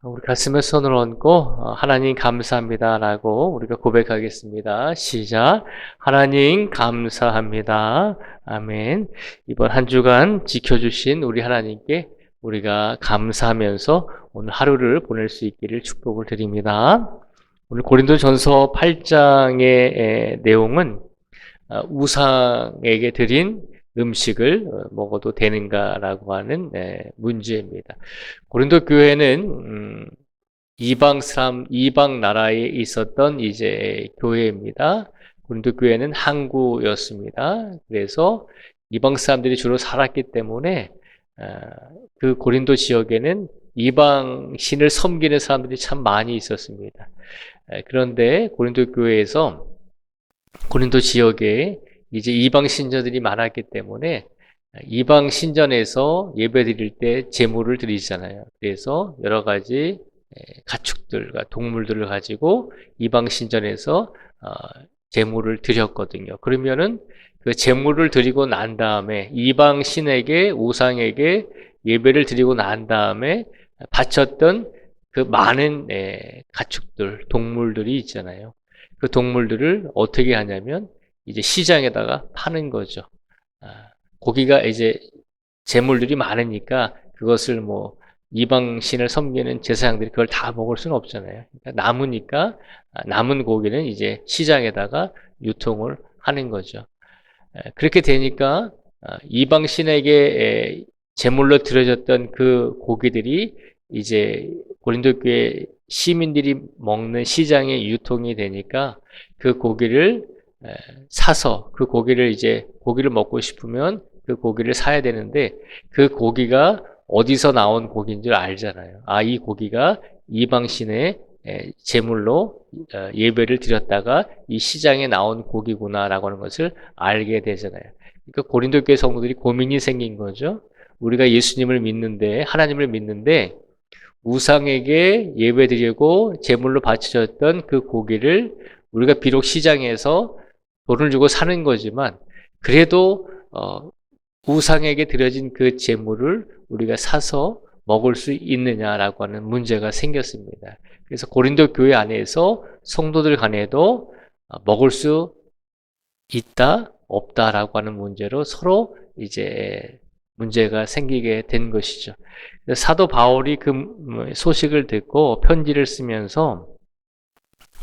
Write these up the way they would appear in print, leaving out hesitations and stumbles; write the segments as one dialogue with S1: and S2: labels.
S1: 우리 가슴에 손을 얹고 하나님 감사합니다라고 우리가 고백하겠습니다. 시작. 하나님 감사합니다. 아멘. 이번 한 주간 지켜주신 우리 하나님께 우리가 감사하면서 오늘 하루를 보낼 수 있기를 축복을 드립니다. 오늘 고린도전서 8장의 내용은 우상에게 드린 음식을 먹어도 되는가라고 하는 문제입니다. 고린도 교회는 이방 나라에 있었던 이제 교회입니다. 고린도 교회는 항구였습니다. 그래서 이방 사람들이 주로 살았기 때문에 그 고린도 지역에는 이방 신을 섬기는 사람들이 참 많이 있었습니다. 그런데 고린도 교회에서 고린도 지역에 이제 이방 신전들이 많았기 때문에 이방 신전에서 예배 드릴 때 제물을 드리잖아요. 그래서 여러 가지 가축들과 동물들을 가지고 이방 신전에서 제물을 드렸거든요. 그러면은 그 제물을 드리고 난 다음에 이방 신에게 우상에게 예배를 드리고 난 다음에 바쳤던 그 많은 가축들, 동물들이 있잖아요. 그 동물들을 어떻게 하냐면 이제 시장에다가 파는 거죠. 고기가 이제 재물들이 많으니까 그것을 뭐 이방신을 섬기는 제사장들이 그걸 다 먹을 수는 없잖아요. 그러니까 남으니까 남은 고기는 이제 시장에다가 유통을 하는 거죠. 그렇게 되니까 이방신에게 제물로 드려졌던 그 고기들이 이제 고린도 교회 시민들이 먹는 시장에 유통이 되니까 그 고기를 사서 그 고기를 이제 고기를 먹고 싶으면 그 고기를 사야 되는데 그 고기가 어디서 나온 고기인 줄 알잖아요. 이 고기가 이방신의 제물로 예배를 드렸다가 이 시장에 나온 고기구나라고 하는 것을 알게 되잖아요. 그러니까 고린도 교회 성도들이 고민이 생긴 거죠. 우리가 예수님을 믿는데 하나님을 믿는데 우상에게 예배드리고 제물로 바쳐졌던 그 고기를 우리가 비록 시장에서 돈을 주고 사는 거지만 그래도 우상에게 드려진 그 제물을 우리가 사서 먹을 수 있느냐라고 하는 문제가 생겼습니다. 그래서 고린도 교회 안에서 성도들 간에도 먹을 수 있다, 없다라고 하는 문제로 서로 이제 문제가 생기게 된 것이죠. 사도 바울이 그 소식을 듣고 편지를 쓰면서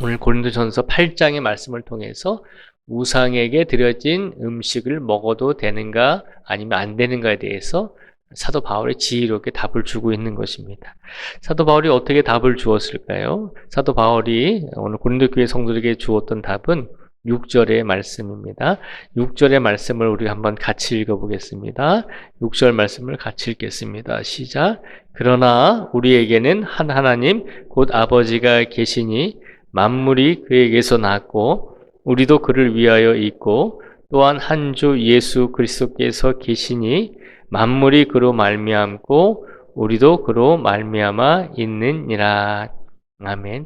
S1: 오늘 고린도전서 8장의 말씀을 통해서 우상에게 드려진 음식을 먹어도 되는가 아니면 안 되는가에 대해서 사도 바울이 지혜롭게 답을 주고 있는 것입니다. 사도 바울이 어떻게 답을 주었을까요? 사도 바울이 오늘 고린도 교회 성도들에게 주었던 답은 6절의 말씀입니다. 6절의 말씀을 우리 한번 같이 읽어보겠습니다. 6절 말씀을 같이 읽겠습니다. 시작. 그러나 우리에게는 한 하나님 곧 아버지가 계시니 만물이 그에게서 났고 우리도 그를 위하여 있고 또한 한 주 예수 그리스도께서 계시니 만물이 그로 말미암고 우리도 그로 말미암아 있느니라. 아멘.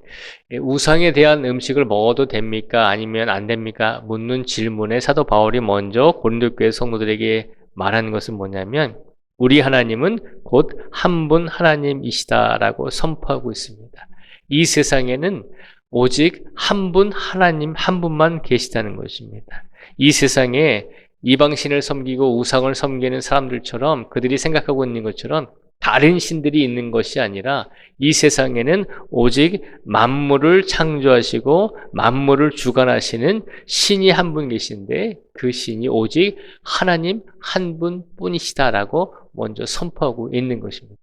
S1: 우상에 대한 음식을 먹어도 됩니까? 아니면 안 됩니까? 묻는 질문에 사도 바울이 먼저 고린도 교회 성도들에게 말하는 것은 뭐냐면 우리 하나님은 곧 한 분 하나님이시다라고 선포하고 있습니다. 이 세상에는 오직 한 분 하나님 한 분만 계시다는 것입니다. 이 세상에 이방신을 섬기고 우상을 섬기는 사람들처럼 그들이 생각하고 있는 것처럼 다른 신들이 있는 것이 아니라 이 세상에는 오직 만물을 창조하시고 만물을 주관하시는 신이 한 분 계신데 그 신이 오직 하나님 한 분뿐이시다라고 먼저 선포하고 있는 것입니다.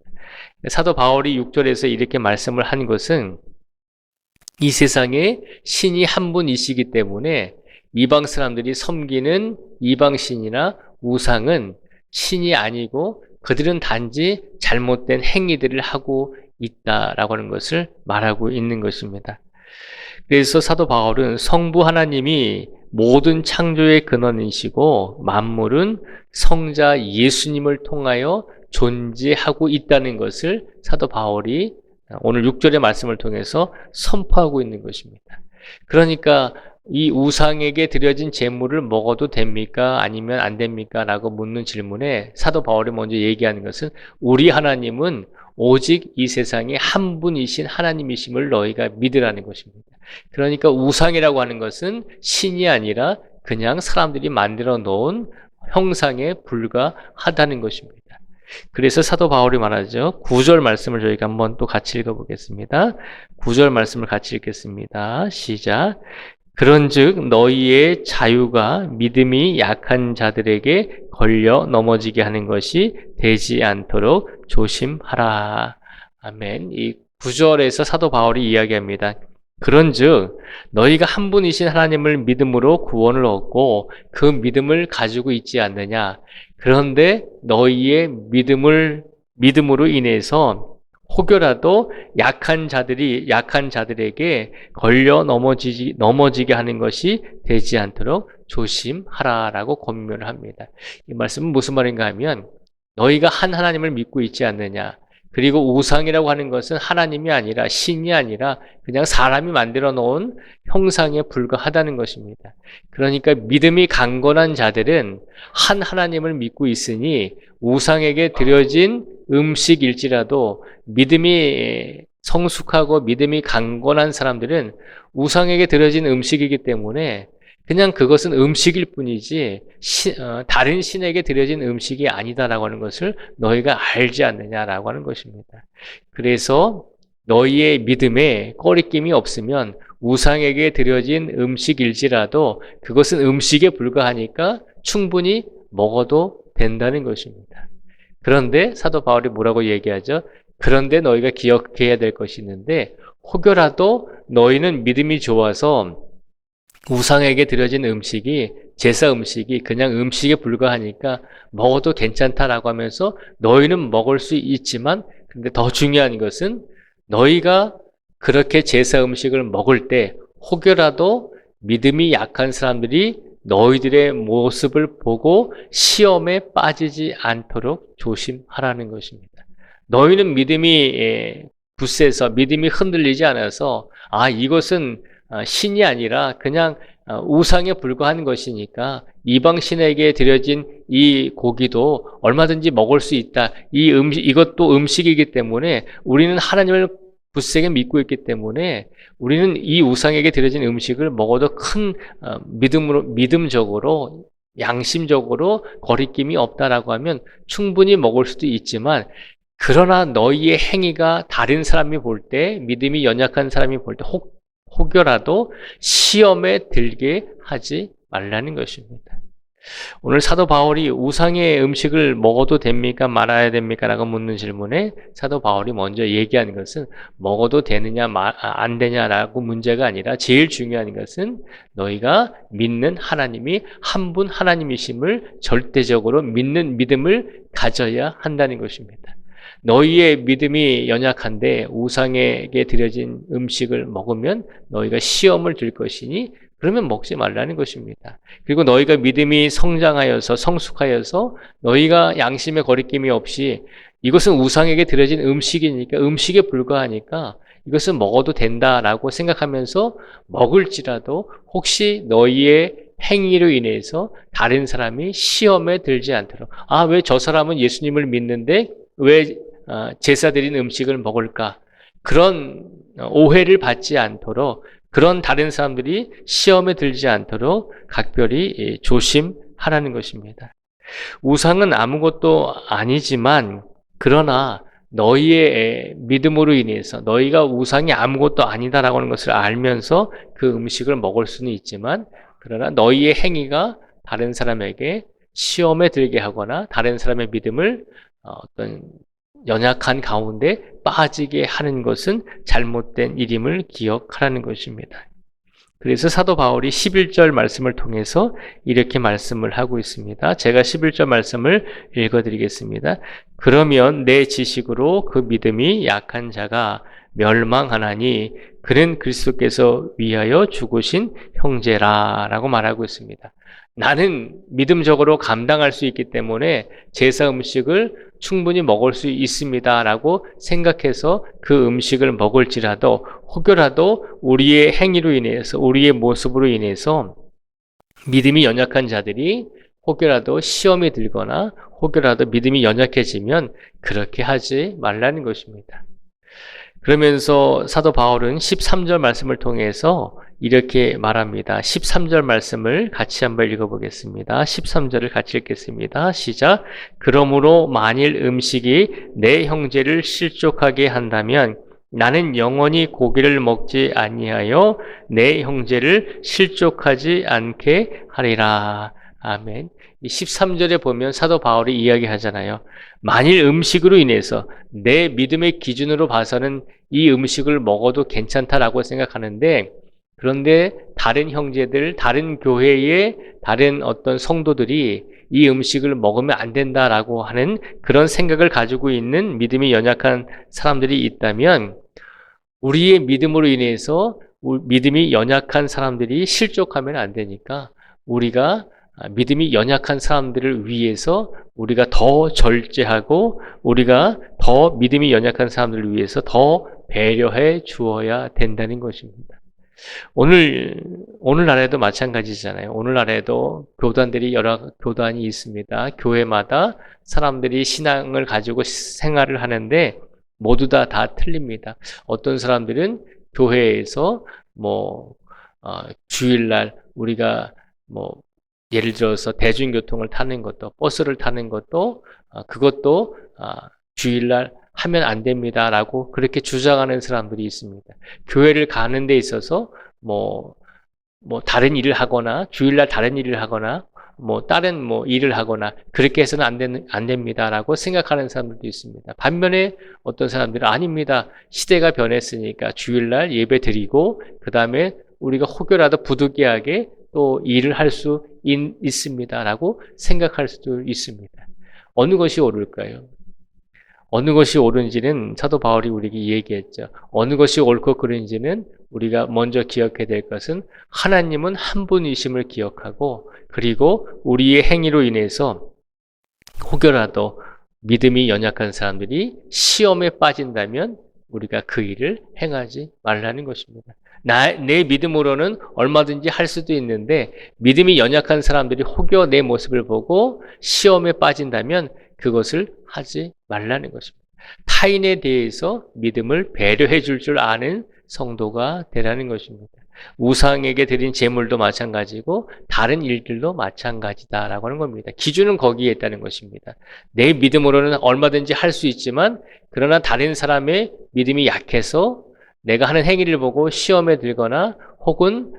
S1: 사도 바울이 6절에서 이렇게 말씀을 한 것은 이 세상에 신이 한 분이시기 때문에 이방 사람들이 섬기는 이방신이나 우상은 신이 아니고 그들은 단지 잘못된 행위들을 하고 있다라고 하는 것을 말하고 있는 것입니다. 그래서 사도 바울은 성부 하나님이 모든 창조의 근원이시고 만물은 성자 예수님을 통하여 존재하고 있다는 것을 사도 바울이 오늘 6절의 말씀을 통해서 선포하고 있는 것입니다. 그러니까 이 우상에게 드려진 제물을 먹어도 됩니까? 아니면 안 됩니까? 라고 묻는 질문에 사도 바울이 먼저 얘기하는 것은 우리 하나님은 오직 이 세상에 한 분이신 하나님이심을 너희가 믿으라는 것입니다. 그러니까 우상이라고 하는 것은 신이 아니라 그냥 사람들이 만들어 놓은 형상에 불과하다는 것입니다. 그래서 사도 바울이 말하죠. 9절 말씀을 저희가 한번 또 같이 읽어보겠습니다. 9절 말씀을 같이 읽겠습니다. 시작. 그런즉 너희의 자유가 믿음이 약한 자들에게 걸려 넘어지게 하는 것이 되지 않도록 조심하라. 아멘. 이 9절에서 사도 바울이 이야기합니다. 그런즉 너희가 한 분이신 하나님을 믿음으로 구원을 얻고 그 믿음을 가지고 있지 않느냐. 그런데 너희의 믿음으로 인해서 혹여라도 약한 자들에게 걸려 넘어지게 하는 것이 되지 않도록 조심하라라고 권면을 합니다. 이 말씀은 무슨 말인가 하면 너희가 한 하나님을 믿고 있지 않느냐. 그리고 우상이라고 하는 것은 하나님이 아니라 신이 아니라 그냥 사람이 만들어 놓은 형상에 불과하다는 것입니다. 그러니까 믿음이 강건한 자들은 한 하나님을 믿고 있으니 우상에게 드려진 음식일지라도 믿음이 성숙하고 믿음이 강건한 사람들은 우상에게 드려진 음식이기 때문에 그냥 그것은 음식일 뿐이지 다른 신에게 드려진 음식이 아니다라고 하는 것을 너희가 알지 않느냐라고 하는 것입니다. 그래서 너희의 믿음에 꺼리낌이 없으면 우상에게 드려진 음식일지라도 그것은 음식에 불과하니까 충분히 먹어도 된다는 것입니다. 그런데 사도 바울이 뭐라고 얘기하죠? 그런데 너희가 기억해야 될 것이 있는데 혹여라도 너희는 믿음이 좋아서 우상에게 드려진 음식이 제사 음식이 그냥 음식에 불과하니까 먹어도 괜찮다라고 하면서 너희는 먹을 수 있지만 근데 더 중요한 것은 너희가 그렇게 제사 음식을 먹을 때 혹여라도 믿음이 약한 사람들이 너희들의 모습을 보고 시험에 빠지지 않도록 조심하라는 것입니다. 너희는 믿음이 굳세서 믿음이 흔들리지 않아서 이것은 신이 아니라 그냥 우상에 불과한 것이니까 이방 신에게 드려진 이 고기도 얼마든지 먹을 수 있다. 이것도 음식이기 때문에 우리는 하나님을 굳세게 믿고 있기 때문에 우리는 이 우상에게 드려진 음식을 먹어도 큰 믿음적으로 양심적으로 거리낌이 없다라고 하면 충분히 먹을 수도 있지만 그러나 너희의 행위가 다른 사람이 볼 때 믿음이 연약한 사람이 볼 때 혹여라도 시험에 들게 하지 말라는 것입니다. 오늘 사도 바울이 우상의 음식을 먹어도 됩니까? 말아야 됩니까? 라고 묻는 질문에 사도 바울이 먼저 얘기하는 것은 먹어도 되느냐 안 되냐라고 문제가 아니라 제일 중요한 것은 너희가 믿는 하나님이 한 분 하나님이심을 절대적으로 믿는 믿음을 가져야 한다는 것입니다. 너희의 믿음이 연약한데 우상에게 드려진 음식을 먹으면 너희가 시험을 들 것이니 그러면 먹지 말라는 것입니다. 그리고 너희가 믿음이 성장하여서 성숙하여서 너희가 양심의 거리낌이 없이 이것은 우상에게 드려진 음식이니까 음식에 불과하니까 이것은 먹어도 된다라고 생각하면서 먹을지라도 혹시 너희의 행위로 인해서 다른 사람이 시험에 들지 않도록 왜 저 사람은 예수님을 믿는데 왜 제사 드린 음식을 먹을까? 그런 오해를 받지 않도록 그런 다른 사람들이 시험에 들지 않도록 각별히 조심하라는 것입니다. 우상은 아무것도 아니지만 그러나 너희의 믿음으로 인해서 너희가 우상이 아무것도 아니다라고 하는 것을 알면서 그 음식을 먹을 수는 있지만 그러나 너희의 행위가 다른 사람에게 시험에 들게 하거나 다른 사람의 믿음을 어떤 연약한 가운데 빠지게 하는 것은 잘못된 일임을 기억하라는 것입니다. 그래서 사도 바울이 11절 말씀을 통해서 이렇게 말씀을 하고 있습니다. 제가 11절 말씀을 읽어드리겠습니다. 그러면 내 지식으로 그 믿음이 약한 자가 멸망하나니 그는 그리스도께서 위하여 죽으신 형제라 라고 말하고 있습니다. 나는 믿음적으로 감당할 수 있기 때문에 제사 음식을 충분히 먹을 수 있습니다 라고 생각해서 그 음식을 먹을지라도 혹여라도 우리의 행위로 인해서 우리의 모습으로 인해서 믿음이 연약한 자들이 혹여라도 시험이 들거나 혹여라도 믿음이 연약해지면 그렇게 하지 말라는 것입니다. 그러면서 사도 바울은 13절 말씀을 통해서 이렇게 말합니다. 13절 말씀을 같이 한번 읽어보겠습니다. 13절을 같이 읽겠습니다. 시작. 그러므로 만일 음식이 내 형제를 실족하게 한다면 나는 영원히 고기를 먹지 아니하여 내 형제를 실족하지 않게 하리라. 아멘. 이 13절에 보면 사도 바울이 이야기하잖아요. 만일 음식으로 인해서 내 믿음의 기준으로 봐서는 이 음식을 먹어도 괜찮다라고 생각하는데, 그런데 다른 형제들, 다른 교회의 다른 어떤 성도들이 이 음식을 먹으면 안 된다라고 하는 그런 생각을 가지고 있는 믿음이 연약한 사람들이 있다면, 우리의 믿음으로 인해서 믿음이 연약한 사람들이 실족하면 안 되니까 우리가 믿음이 연약한 사람들을 위해서 우리가 더 절제하고 우리가 더 믿음이 연약한 사람들을 위해서 더 배려해 주어야 된다는 것입니다. 오늘날에도 마찬가지잖아요. 오늘날에도 교단들이 여러 교단이 있습니다. 교회마다 사람들이 신앙을 가지고 생활을 하는데 모두 다 틀립니다. 어떤 사람들은 교회에서 주일날 우리가 예를 들어서 대중교통을 타는 것도, 버스를 타는 것도, 그것도 주일날 하면 안 됩니다라고 그렇게 주장하는 사람들이 있습니다. 교회를 가는 데 있어서 다른 일을 하거나, 주일날 다른 일을 하거나, 다른 일을 하거나, 그렇게 해서는 안 됩니다라고 생각하는 사람들도 있습니다. 반면에 어떤 사람들은 아닙니다. 시대가 변했으니까 주일날 예배 드리고, 그 다음에 우리가 혹여라도 부득이하게 또 일을 할 수 있습니다라고 생각할 수도 있습니다. 어느 것이 옳을까요? 어느 것이 옳은지는 사도 바울이 우리에게 얘기했죠. 어느 것이 옳고 그른지는 우리가 먼저 기억해야 될 것은 하나님은 한 분이심을 기억하고, 그리고 우리의 행위로 인해서 혹여라도 믿음이 연약한 사람들이 시험에 빠진다면 우리가 그 일을 행하지 말라는 것입니다. 내 믿음으로는 얼마든지 할 수도 있는데 믿음이 연약한 사람들이 혹여 내 모습을 보고 시험에 빠진다면 그것을 하지 말라는 것입니다. 타인에 대해서 믿음을 배려해 줄 아는 성도가 되라는 것입니다. 우상에게 드린 제물도 마찬가지고 다른 일들도 마찬가지다라고 하는 겁니다. 기준은 거기에 있다는 것입니다. 내 믿음으로는 얼마든지 할 수 있지만, 그러나 다른 사람의 믿음이 약해서 내가 하는 행위를 보고 시험에 들거나 혹은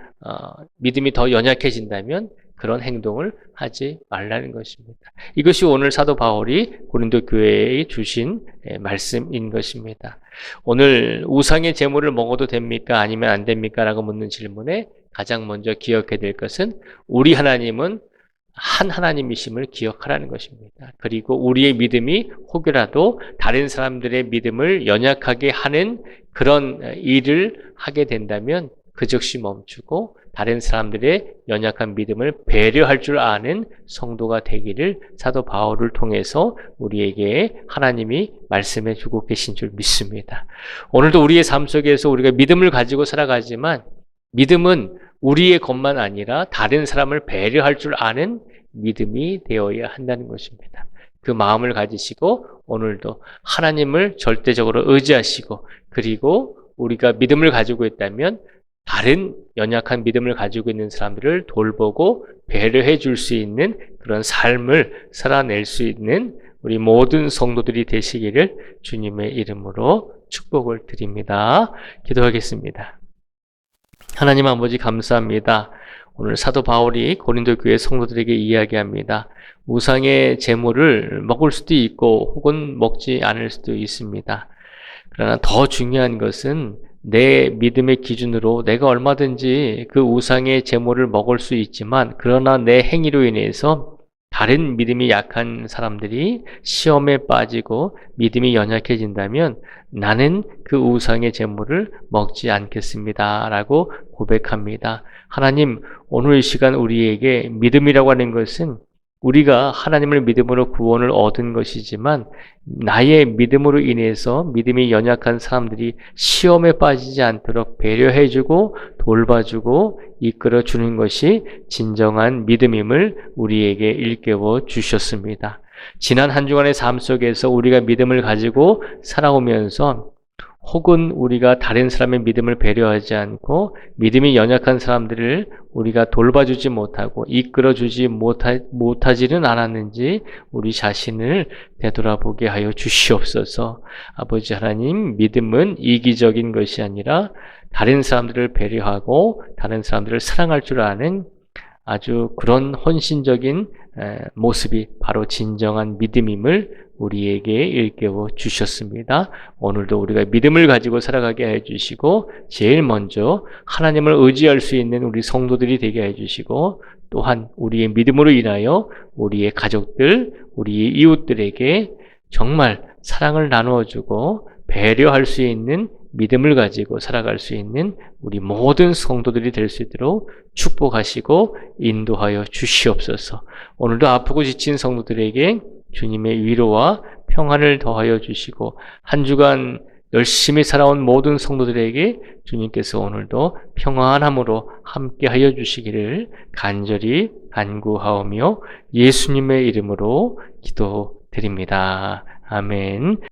S1: 믿음이 더 연약해진다면 그런 행동을 하지 말라는 것입니다. 이것이 오늘 사도 바울이 고린도 교회에 주신 말씀인 것입니다. 오늘 우상의 제물을 먹어도 됩니까? 아니면 안 됩니까? 라고 묻는 질문에 가장 먼저 기억해야 될 것은 우리 하나님은 한 하나님이심을 기억하라는 것입니다. 그리고 우리의 믿음이 혹여라도 다른 사람들의 믿음을 연약하게 하는 그런 일을 하게 된다면 그 즉시 멈추고 다른 사람들의 연약한 믿음을 배려할 줄 아는 성도가 되기를 사도 바울을 통해서 우리에게 하나님이 말씀해 주고 계신 줄 믿습니다. 오늘도 우리의 삶 속에서 우리가 믿음을 가지고 살아가지만 믿음은 우리의 것만 아니라 다른 사람을 배려할 줄 아는 믿음이 되어야 한다는 것입니다. 그 마음을 가지시고 오늘도 하나님을 절대적으로 의지하시고, 그리고 우리가 믿음을 가지고 있다면 다른 연약한 믿음을 가지고 있는 사람들을 돌보고 배려해 줄 수 있는 그런 삶을 살아낼 수 있는 우리 모든 성도들이 되시기를 주님의 이름으로 축복을 드립니다. 기도하겠습니다. 하나님 아버지 감사합니다. 오늘 사도 바울이 고린도 교회 성도들에게 이야기합니다. 우상의 제물을 먹을 수도 있고 혹은 먹지 않을 수도 있습니다. 그러나 더 중요한 것은 내 믿음의 기준으로 내가 얼마든지 그 우상의 제물을 먹을 수 있지만, 그러나 내 행위로 인해서 다른 믿음이 약한 사람들이 시험에 빠지고 믿음이 연약해진다면 나는 그 우상의 제물을 먹지 않겠습니다 라고 고백합니다. 하나님, 오늘 이 시간 우리에게 믿음이라고 하는 것은 우리가 하나님을 믿음으로 구원을 얻은 것이지만 나의 믿음으로 인해서 믿음이 연약한 사람들이 시험에 빠지지 않도록 배려해주고 돌봐주고 이끌어주는 것이 진정한 믿음임을 우리에게 일깨워 주셨습니다. 지난 한 주간의 삶 속에서 우리가 믿음을 가지고 살아오면서 혹은 우리가 다른 사람의 믿음을 배려하지 않고 믿음이 연약한 사람들을 우리가 돌봐주지 못하고 이끌어주지 못하지는 않았는지 우리 자신을 되돌아보게 하여 주시옵소서. 아버지 하나님, 믿음은 이기적인 것이 아니라 다른 사람들을 배려하고 다른 사람들을 사랑할 줄 아는 아주 그런 헌신적인 모습이 바로 진정한 믿음임을 우리에게 일깨워 주셨습니다. 오늘도 우리가 믿음을 가지고 살아가게 해주시고 제일 먼저 하나님을 의지할 수 있는 우리 성도들이 되게 해주시고 또한 우리의 믿음으로 인하여 우리의 가족들, 우리 이웃들에게 정말 사랑을 나누어주고 배려할 수 있는 믿음을 가지고 살아갈 수 있는 우리 모든 성도들이 될 수 있도록 축복하시고 인도하여 주시옵소서. 오늘도 아프고 지친 성도들에게 주님의 위로와 평안을 더하여 주시고 한 주간 열심히 살아온 모든 성도들에게 주님께서 오늘도 평안함으로 함께하여 주시기를 간절히 간구하오며 예수님의 이름으로 기도드립니다. 아멘.